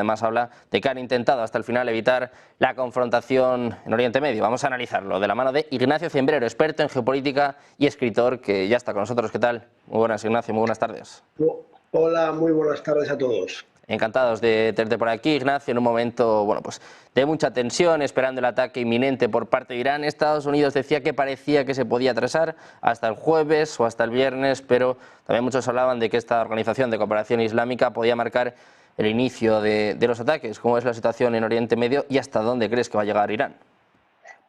Además habla de que han intentado hasta el final evitar la confrontación en Oriente Medio. Vamos a analizarlo de la mano de Ignacio Ciembrero, experto en geopolítica y escritor, que ya está con nosotros. ¿Qué tal? Muy buenas, Ignacio, muy buenas tardes. Hola, muy buenas tardes a todos. Encantados de tenerte por aquí, Ignacio, en un momento de mucha tensión, esperando el ataque inminente por parte de Irán. Estados Unidos decía que parecía que se podía atrasar hasta el jueves o hasta el viernes, pero también muchos hablaban de que esta organización de cooperación islámica podía marcar el inicio de los ataques. ¿Cómo es la situación en Oriente Medio y hasta dónde crees que va a llegar Irán?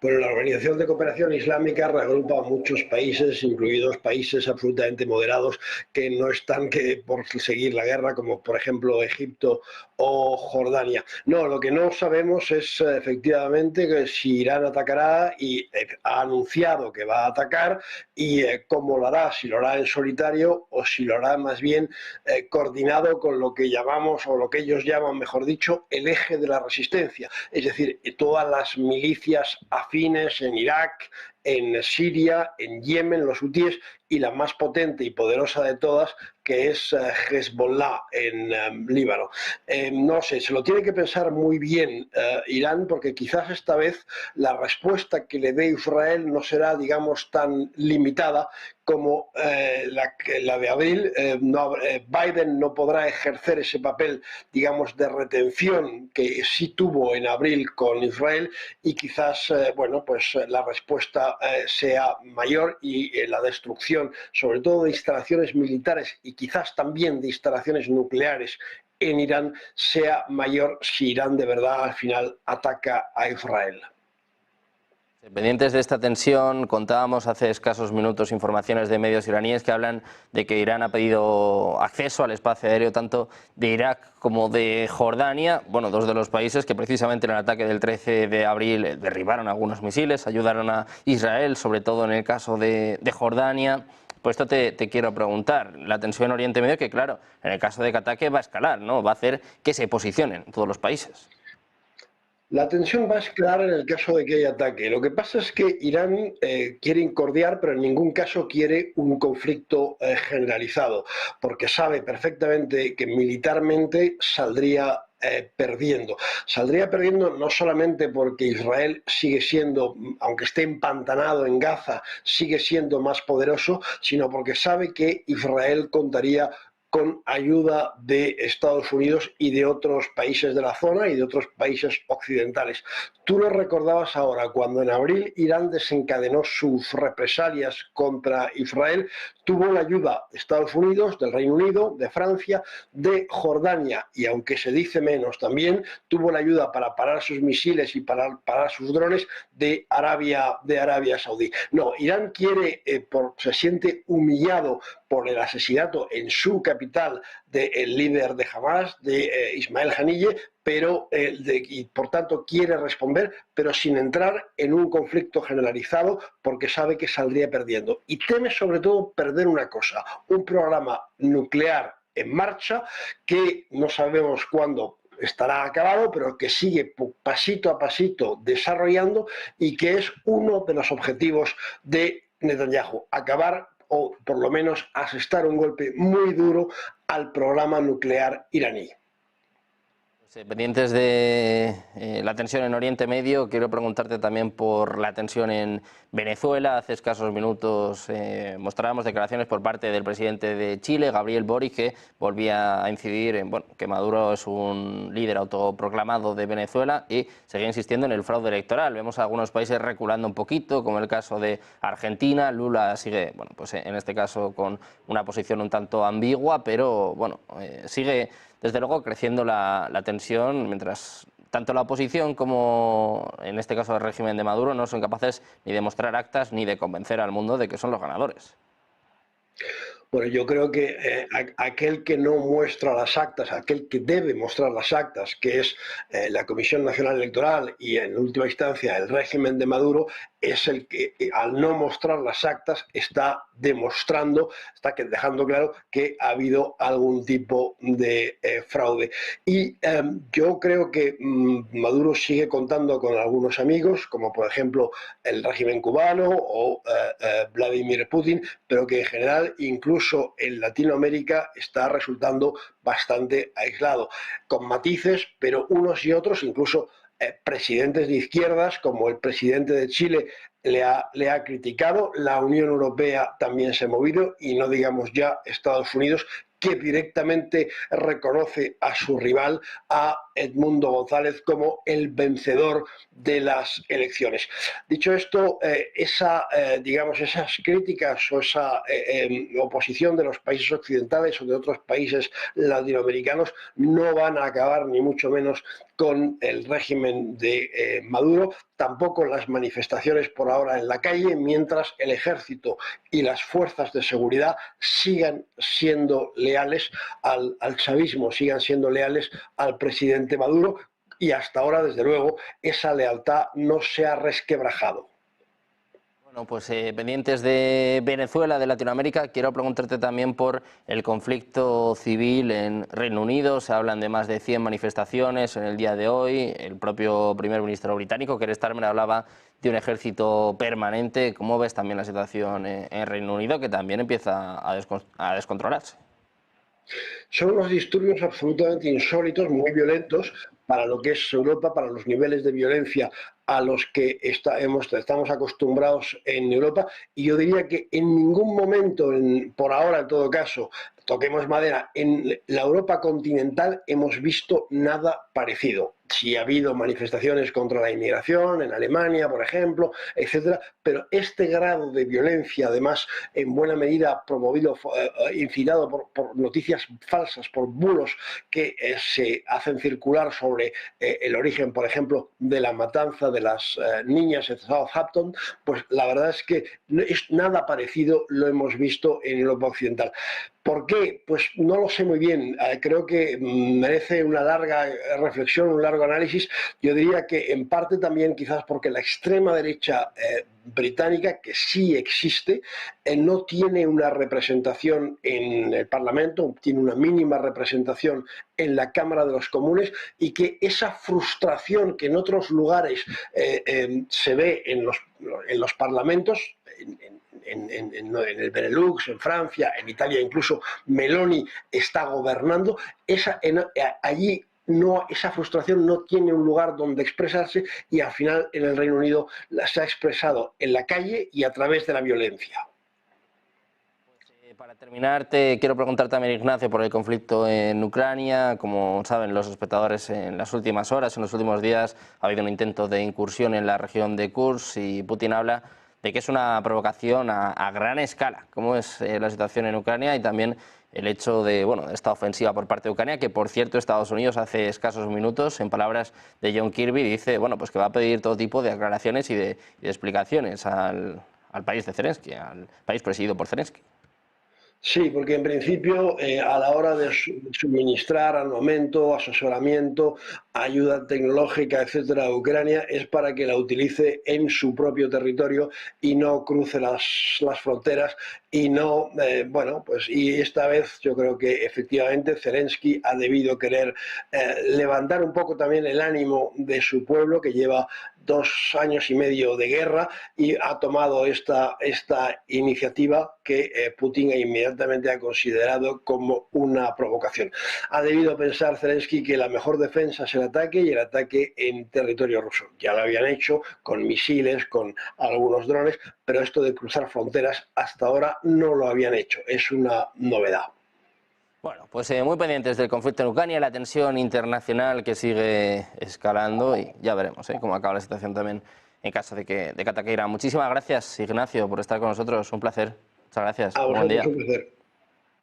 Bueno, la Organización de Cooperación Islámica reagrupa a muchos países, incluidos países absolutamente moderados que no están por seguir la guerra, como por ejemplo Egipto o Jordania. No, lo que no sabemos es efectivamente que si Irán atacará y ha anunciado que va a atacar y cómo lo hará, si lo hará en solitario o si lo hará más bien coordinado con lo que llamamos, o lo que ellos llaman, mejor dicho, el eje de la resistencia, es decir, todas las milicias afines en Irak, en Siria, en Yemen, los hutíes, y la más potente y poderosa de todas, que es Hezbollah en Líbano. No sé, se lo tiene que pensar muy bien Irán, porque quizás esta vez la respuesta que le dé Israel no será, digamos, tan limitada como la de abril. Biden no podrá ejercer ese papel, digamos, de retención que sí tuvo en abril con Israel, y quizás, pues la respuesta sea mayor y la destrucción, sobre todo de instalaciones militares y quizás también de instalaciones nucleares en Irán, sea mayor si Irán de verdad al final ataca a Israel. Pendientes de esta tensión, contábamos hace escasos minutos informaciones de medios iraníes que hablan de que Irán ha pedido acceso al espacio aéreo tanto de Irak como de Jordania, dos de los países que precisamente en el ataque del 13 de abril derribaron algunos misiles, ayudaron a Israel, sobre todo en el caso de Jordania. Por esto te quiero preguntar, la tensión en Oriente Medio, que claro, en el caso de que ataque va a escalar, ¿no? Va a hacer que se posicionen todos los países. La tensión va a escalar en el caso de que haya ataque. Lo que pasa es que Irán quiere incordiar, pero en ningún caso quiere un conflicto generalizado, porque sabe perfectamente que militarmente saldría perdiendo. Saldría perdiendo no solamente porque Israel sigue siendo, aunque esté empantanado en Gaza, sigue siendo más poderoso, sino porque sabe que Israel contaría con ayuda de Estados Unidos y de otros países de la zona y de otros países occidentales. Tú lo recordabas ahora, cuando en abril Irán desencadenó sus represalias contra Israel, tuvo la ayuda de Estados Unidos, del Reino Unido, de Francia, de Jordania, y aunque se dice menos también, tuvo la ayuda para parar sus misiles y para parar sus drones de Arabia Saudí. No, Irán quiere, se siente humillado por el asesinato en su capital del líder de Hamas, de Ismael Haniyeh, y por tanto quiere responder, pero sin entrar en un conflicto generalizado, porque sabe que saldría perdiendo. Y teme sobre todo perder una cosa, un programa nuclear en marcha que no sabemos cuándo estará acabado, pero que sigue pasito a pasito desarrollando, y que es uno de los objetivos de Netanyahu: acabar, o por lo menos asestar un golpe muy duro al programa nuclear iraní. Pendientes de la tensión en Oriente Medio, quiero preguntarte también por la tensión en Venezuela. Hace escasos minutos mostrábamos declaraciones por parte del presidente de Chile, Gabriel Boric, que volvía a incidir en que Maduro es un líder autoproclamado de Venezuela y seguía insistiendo en el fraude electoral. Vemos a algunos países reculando un poquito, como el caso de Argentina. Lula sigue, en este caso con una posición un tanto ambigua, pero sigue desde luego creciendo la tensión, mientras tanto la oposición como en este caso el régimen de Maduro no son capaces ni de mostrar actas ni de convencer al mundo de que son los ganadores. Bueno, yo creo que aquel que no muestra las actas, aquel que debe mostrar las actas, que es la Comisión Nacional Electoral y en última instancia el régimen de Maduro, es el que al no mostrar las actas está demostrando, dejando claro que ha habido algún tipo de fraude. Y yo creo que Maduro sigue contando con algunos amigos, como por ejemplo el régimen cubano o Vladimir Putin, pero que en general incluso incluso en Latinoamérica está resultando bastante aislado, con matices, pero unos y otros, incluso presidentes de izquierdas, como el presidente de Chile, le ha criticado, la Unión Europea también se ha movido y no digamos ya Estados Unidos, que directamente reconoce a su rival, a Edmundo González, como el vencedor de las elecciones. Dicho esto, digamos, esas críticas o esa oposición de los países occidentales o de otros países latinoamericanos no van a acabar ni mucho menos con el régimen de Maduro, tampoco las manifestaciones por ahora en la calle, mientras el ejército y las fuerzas de seguridad sigan siendo leales al chavismo, sigan siendo leales al presidente Maduro, y hasta ahora, desde luego, esa lealtad no se ha resquebrajado. Bueno, pues pendientes de Venezuela, de Latinoamérica, quiero preguntarte también por el conflicto civil en Reino Unido. Se hablan de más de 100 manifestaciones en el día de hoy. El propio primer ministro británico, Keir Starmer, hablaba de un ejército permanente. ¿Cómo ves también la situación en Reino Unido, que también empieza a descontrolarse? Son unos disturbios absolutamente insólitos, muy violentos para lo que es Europa, para los niveles de violencia a los que estamos acostumbrados en Europa, y yo diría que en ningún momento, por ahora en todo caso, toquemos madera, en la Europa continental hemos visto nada parecido. Sí ha habido manifestaciones contra la inmigración, en Alemania, por ejemplo, etcétera, pero este grado de violencia, además, en buena medida promovido, incitado por noticias falsas, por bulos que se hacen circular sobre el origen, por ejemplo, de la matanza de las niñas en Southampton, pues la verdad es que nada parecido lo hemos visto en Europa Occidental. ¿Por qué? Pues no lo sé muy bien. Creo que merece una larga reflexión, un largo análisis. Yo diría que en parte también quizás porque la extrema derecha británica, que sí existe, no tiene una representación en el Parlamento, tiene una mínima representación en la Cámara de los Comunes, y que esa frustración que en otros lugares se ve en los parlamentos, en el Benelux, en Francia, en Italia incluso Meloni está gobernando, allí no, esa frustración no tiene un lugar donde expresarse, y al final en el Reino Unido se ha expresado en la calle y a través de la violencia. Para terminar, te quiero preguntar también, Ignacio, por el conflicto en Ucrania. Como saben los espectadores, en las últimas horas, en los últimos días, ha habido un intento de incursión en la región de Kursk, y Putin habla de que es una provocación a gran escala. ¿Cómo es la situación en Ucrania? Y también el hecho de esta ofensiva por parte de Ucrania, que por cierto Estados Unidos hace escasos minutos, en palabras de John Kirby, dice pues que va a pedir todo tipo de aclaraciones y de explicaciones al país de Zelensky, al país presidido por Zelensky. Sí, porque en principio a la hora de suministrar armamento, asesoramiento, ayuda tecnológica, etcétera, a Ucrania, es para que la utilice en su propio territorio y no cruce las fronteras, y no, y esta vez yo creo que efectivamente Zelensky ha debido querer levantar un poco también el ánimo de su pueblo, que lleva 2 años y medio de guerra, y ha tomado esta iniciativa que Putin inmediatamente ha considerado como una provocación. Ha debido pensar Zelensky que la mejor defensa es el ataque, y el ataque en territorio ruso. Ya lo habían hecho con misiles, con algunos drones, pero esto de cruzar fronteras hasta ahora no lo habían hecho. Es una novedad. Bueno, pues muy pendientes del conflicto en Ucrania, la tensión internacional que sigue escalando, y ya veremos cómo acaba la situación también en caso de que ataque Irán. Muchísimas gracias, Ignacio, por estar con nosotros. Un placer. Muchas gracias. A Buen vosotros día. un placer.